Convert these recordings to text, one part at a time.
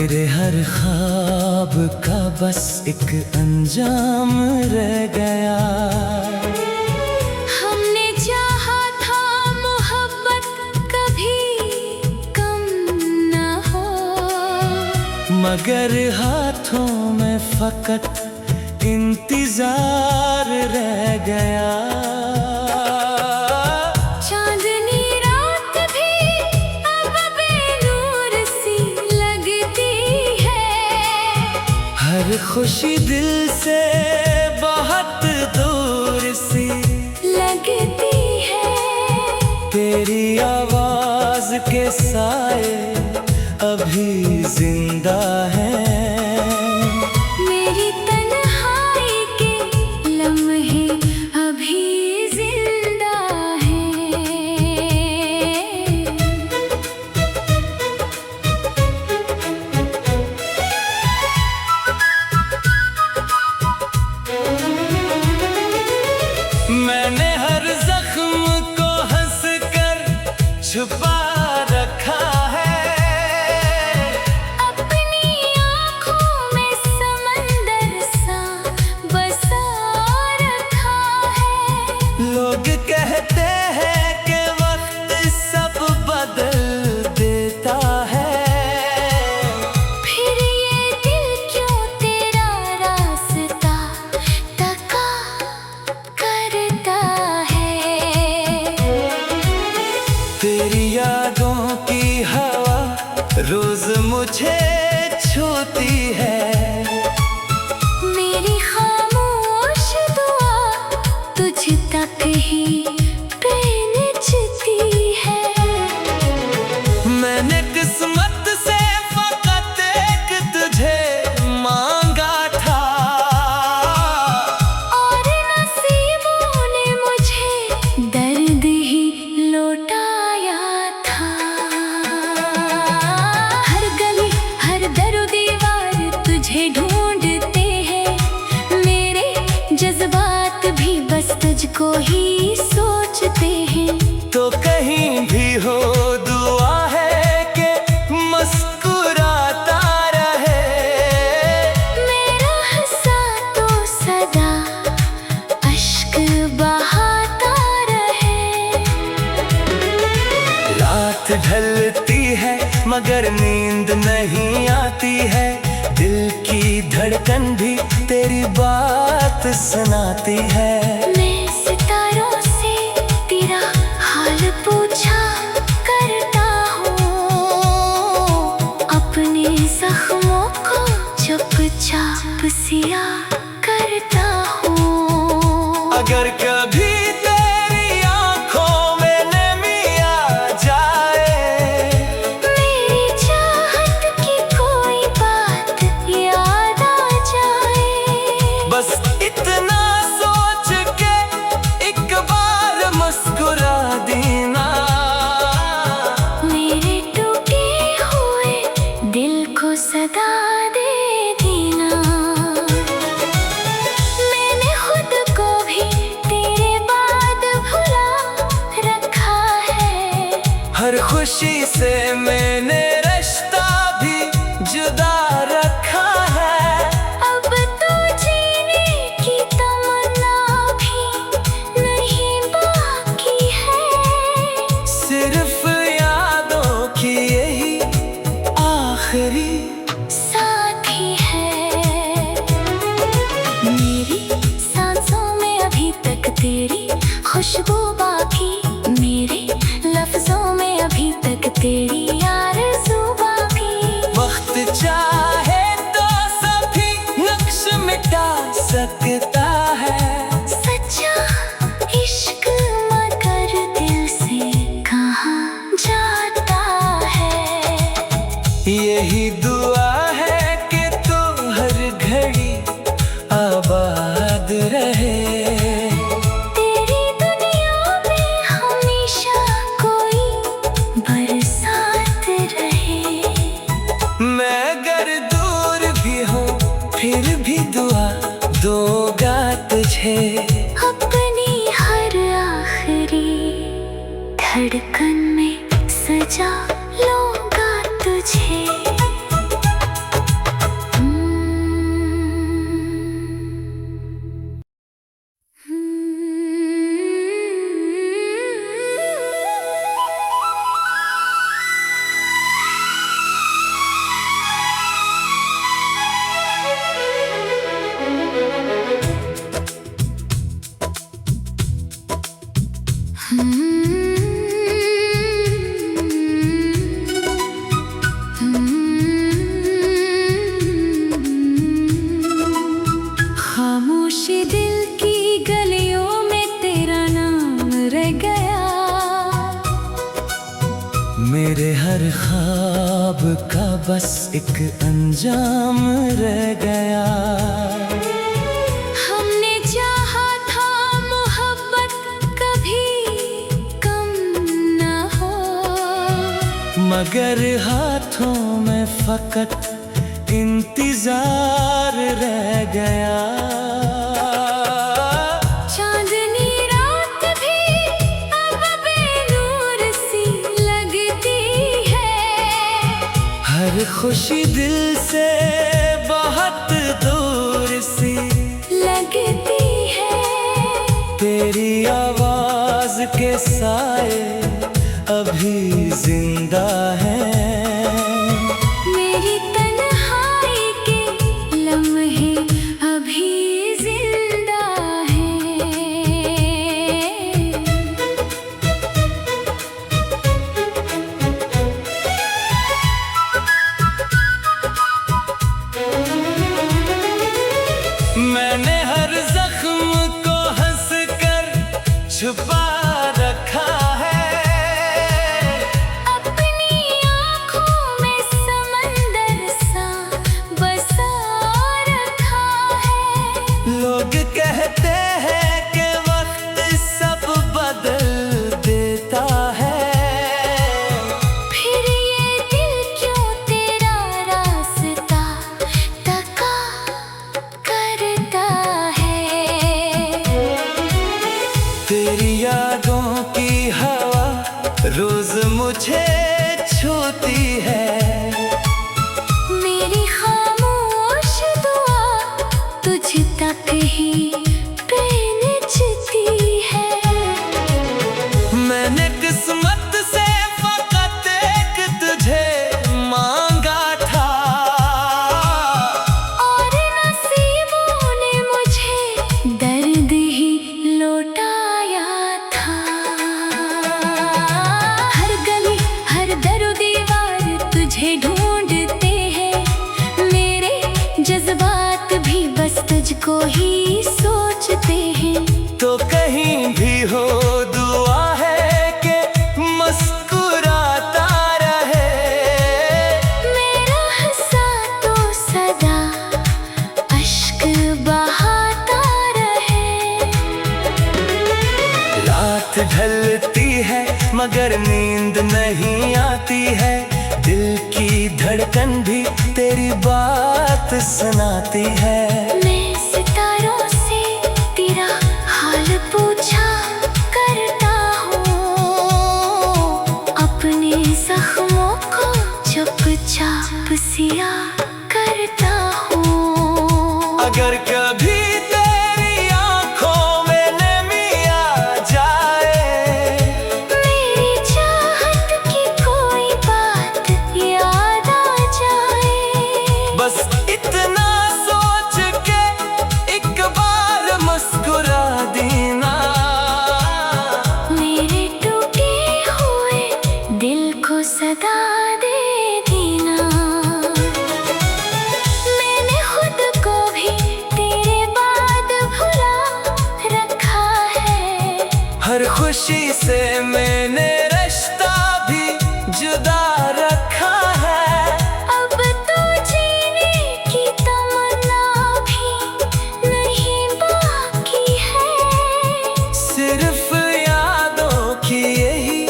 मेरे हर ख्वाब का बस एक अंजाम रह गया। हमने चाहा था मोहब्बत कभी कम न हो, मगर हाथों में फकत इंतजार रह गया। चांदनी रात भी अब बेनूर सी लगती है, हर खुशी दिल से बहुत दूर सी लगती है। तेरी आवाज के साए अभी जिंदा हैं। मेरी तन्हाई के लम्हे अभी जिंदा हैं। मैंने हर जख्म को हंस कर छुपा रखा है, अपनी आँखों में समंदर सा बसा रखा है। लोग कहते हैं कि वक्त सब बदल देता है, फिर ये दिल क्यों तेरा रास्ता तका करता है। तेरी यादों की हवा रोज मुझे छूती है। मेरी खामोश दुआ तुझ तक ही पहुंचती है। मैंने किस्मत से फकत एक तुझे मांगा था, और नसीबों ने मुझे दर्द ही लौटाया था। हर गली हर दर दीवार तुझे ढूंढते हैं, मेरे जज्बात भी बस तुझको ही सोचते हैं। तो कहीं भी हो दुआ है कि मुस्कुराता रहे। मेरा हंसा तो सदा अश्क बहाता रहे। रात ढलती है मगर नींद नहीं आती है, दिल की धड़कन भी तेरी बात सुनाती है। मैं सितारों से तेरा हाल पूछा करता हूँ, अपने जख्मों को चुपचाप सिया करता हूँ। अगर कभी तेरी आंखों में नमी आ जाए, मेरी चाहत की कोई बात याद आ जाए, बस इतना सोच के एक बार मुस्कुरा देना। मेरे टूटे हुए दिल को सदा दे देना। मैंने खुद को भी तेरे बाद भुला रखा है, हर खुशी से मैंने रिश्ता भी जुदा रखा है। अब तो जीने की तमन्ना भी नहीं बाकी है, सिर्फ यादों की यही आखिरी साथी है। मेरी सांसों में अभी तक तेरी खुशबू बाकी, मेरे लफ्जों में अभी तक तेरी आरज़ू बाकी। वक्त चाहे तो सभी नक्श मिटा सकता है, सच्चा इश्क मगर दिल से कहाँ जाता है। यही दुआ है कि तू हर घड़ी आबाद रहे। तेरी दुनिया में हमेशा कोई बरसात रहे। मैं अगर दूर भी हूँ फिर भी दुआ दूंगा तुझे। अपनी हर आखिरी धड़कन में सजा लूंगा तुझे। खामोशी दिल की गलियों में तेरा नाम रह गया। मेरे हर ख्वाब का बस एक अंजाम रह गया। हमने चाहा था मोहब्बत कभी कम ना हो, मगर हाथों में फकत इंतजार रह गया। चांदनी रात भी अब बेनूर सी लगती है। हर खुशी दिल से बहुत दूर सी लगती है। तेरी आवाज के साए अभी जिंदा हैं। मेरी तन्हाई के लम्हे अभी जिंदा हैं। मैंने हर जख्म को हंस कर छुपा रखा है। अपनी आँखों में समंदर सा बसा रखा है। लोग कहते हैं कि वक्त सब बदल देता है। फिर ये दिल क्यों तेरा रास्ता तका करता है। तेरी यादों की हवा रोज मुझे छूती है। मेरी खामोश दुआ तुझ तक ही पहुंचती है। मैंने किस्मत से फकत एक तुझे मांगा था। और नसीबों ने मुझे दर्द ही लौटाया था। हर गली हर दर दीवार तुझे ढूंढते हैं। मेरे जज्बात भी बस तुझको ही सोचते हैं। तो कहीं भी हो दुआ है कि मुस्कुराता रहे। मेरा हंसा तो सदा अश्क बहाता रहे। रात ढलती है मगर नींद नहीं आती है। दिल की धड़कन भी तेरी बात सुनाती है। मैं सितारों से तेरा हाल पूछा करता हूँ। अपने जख्मों को चुपचाप सिया करता हूँ। अगर कभी तेरी आंखों में नमी आ जाए, मेरी चाहत की कोई बात याद आ जाए। बस इतना सोच के एक बार मुस्कुरा देना। मेरे टूटे हुए दिल को सदा दे देना। मैंने खुद को भी तेरे बाद भुला रखा है। हर खुशी से मैंने रिश्ता भी जुदा रखा है। अब तो जीने की तमन्ना भी नहीं बाकी है। सिर्फ यादों की यही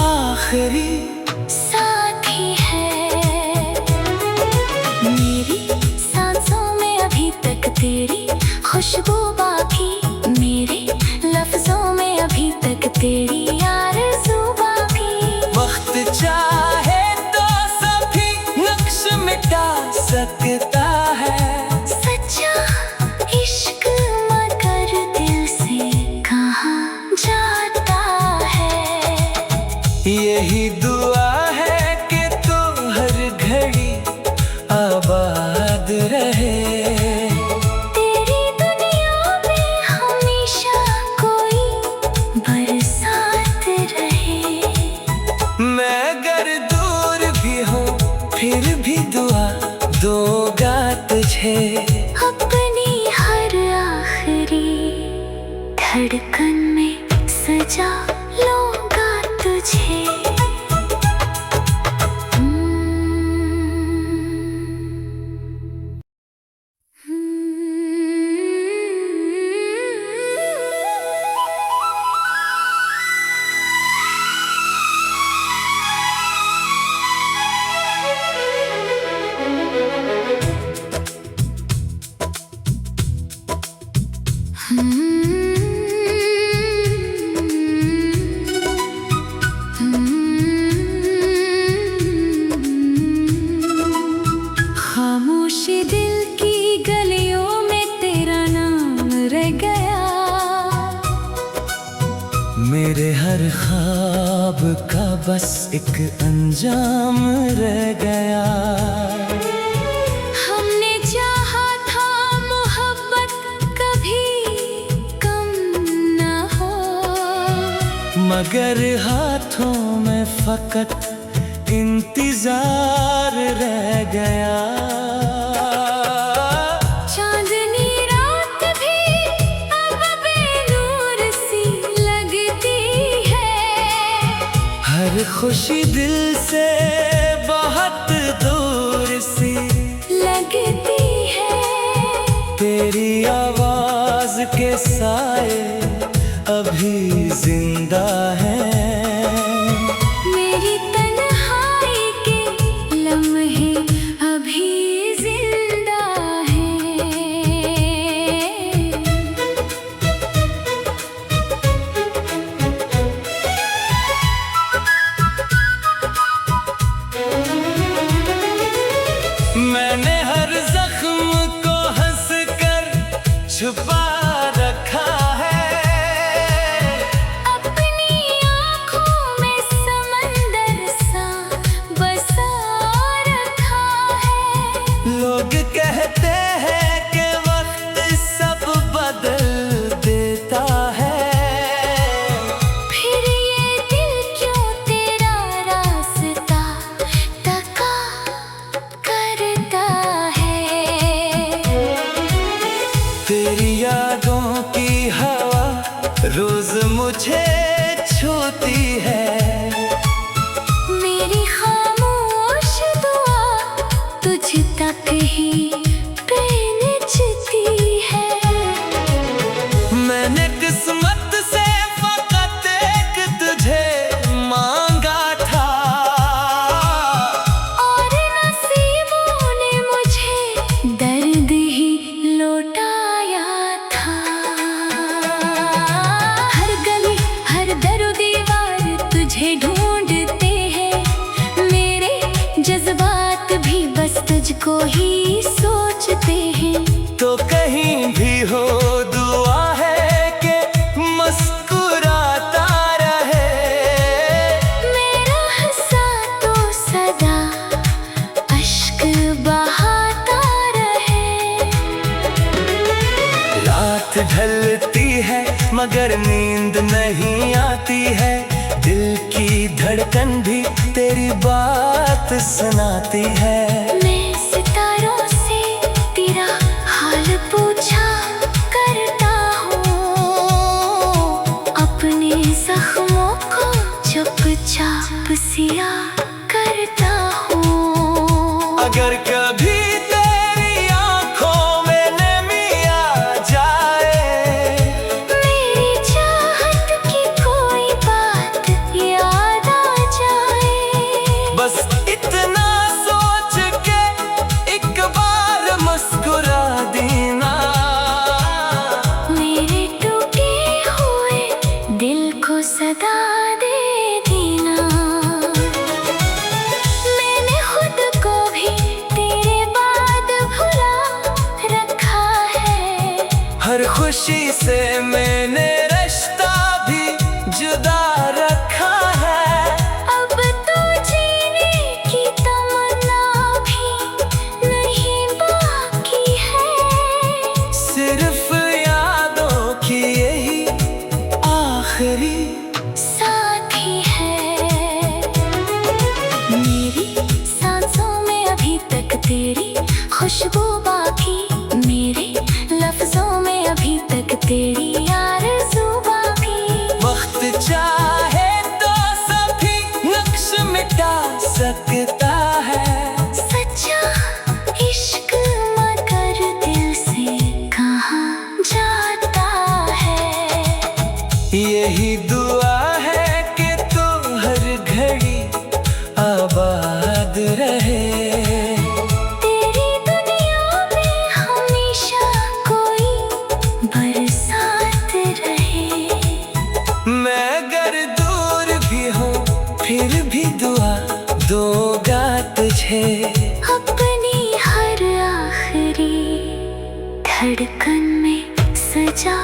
आखिरी साथी है। मेरी सांसों में अभी तक तेरी खुशबू बाकी। मेरे लफ्जों में अभी तक तेरी आरज़ू बाकी। वक्त चाहे तो सभी नक्श मिटा सकता है। सच्चा इश्क मगर दिल से कहाँ जाता है। यही दुआ है कि तू हर घड़ी आबाद रहे। तेरी दुनिया में हमेशा कोई बरसा सजा लूंगा तुझे। खामोशी दिल की गलियों में तेरा नाम रह गया। मेरे हर ख्वाब का बस एक अंजाम रह गया। हमने चाहा था मोहब्बत कभी कम ना हो, मगर हाथों में फकत इंतजार रह गया। चांदनी रात भी अब बेनूर सी लगती है। हर खुशी दिल से बहुत दूर सी लगती है। तेरी आवाज के साए अभी जिंदा है। मेरी तन्हाई के लम्हे अभी जिंदा हैं। मैंने हर जख्म को हंस कर छुपा रखा है। अपनी आँखों में समंदर सा बसा रखा है। लोग कहते हैं कि वक्त सब बदल देता है। फिर ये दिल क्यों तेरा रास्ता तका करता है। तेरी यादों की हवा रोज मुझे छूती है। मेरी खामोश दुआ तुझ तक ही पहुंचती है। मैंने किस्मत से फकत एक तुझे मांगा था, और नसीबों ने मुझे दर्द ही लौटाया था। हर गली हर दर दीवार तुझे ढूंढते हैं। मेरे जज्बात भी बस तुझको ही सोचते हैं। तो कहीं भी हो दुआ है कि मुस्कुराता रहे। मेरा हंसा तो सदा अश्क बहाता रहे। रात ढलती है मगर नींद नहीं आती है। दिल की धड़कन भी तेरी बात सुनाती है। मैं सितारों से तेरा हाल पूछा करता हूँ। अपने जख्मों को चुपचाप सिया करता हूँ। अगर कभी तेरी आंखों में नमी आ जाए, मेरी चाहत की कोई बात याद आ जाए। बस इतना सोच के एक बार मुस्कुरा देना। मेरे टूटे हुए दिल को सदा दे देना। मैंने खुद को भी तेरे बाद भुला रखा है। हर खुशी से मैंने रिश्ता भी जुदा रखा है। अब तो जीने की तमन्ना भी नहीं बाकी है। सिर्फ यादों की यही आखिरी साथी है। मेरी सांसों में अभी तक तेरी खुशबू बाकी। मेरे लफ्जों में अभी तक तेरी आरज़ू बाकी। वक्त अगर दूर भी हो फिर भी दुआ दूंगा तुझे। अपनी हर आखिरी धड़कन में सजा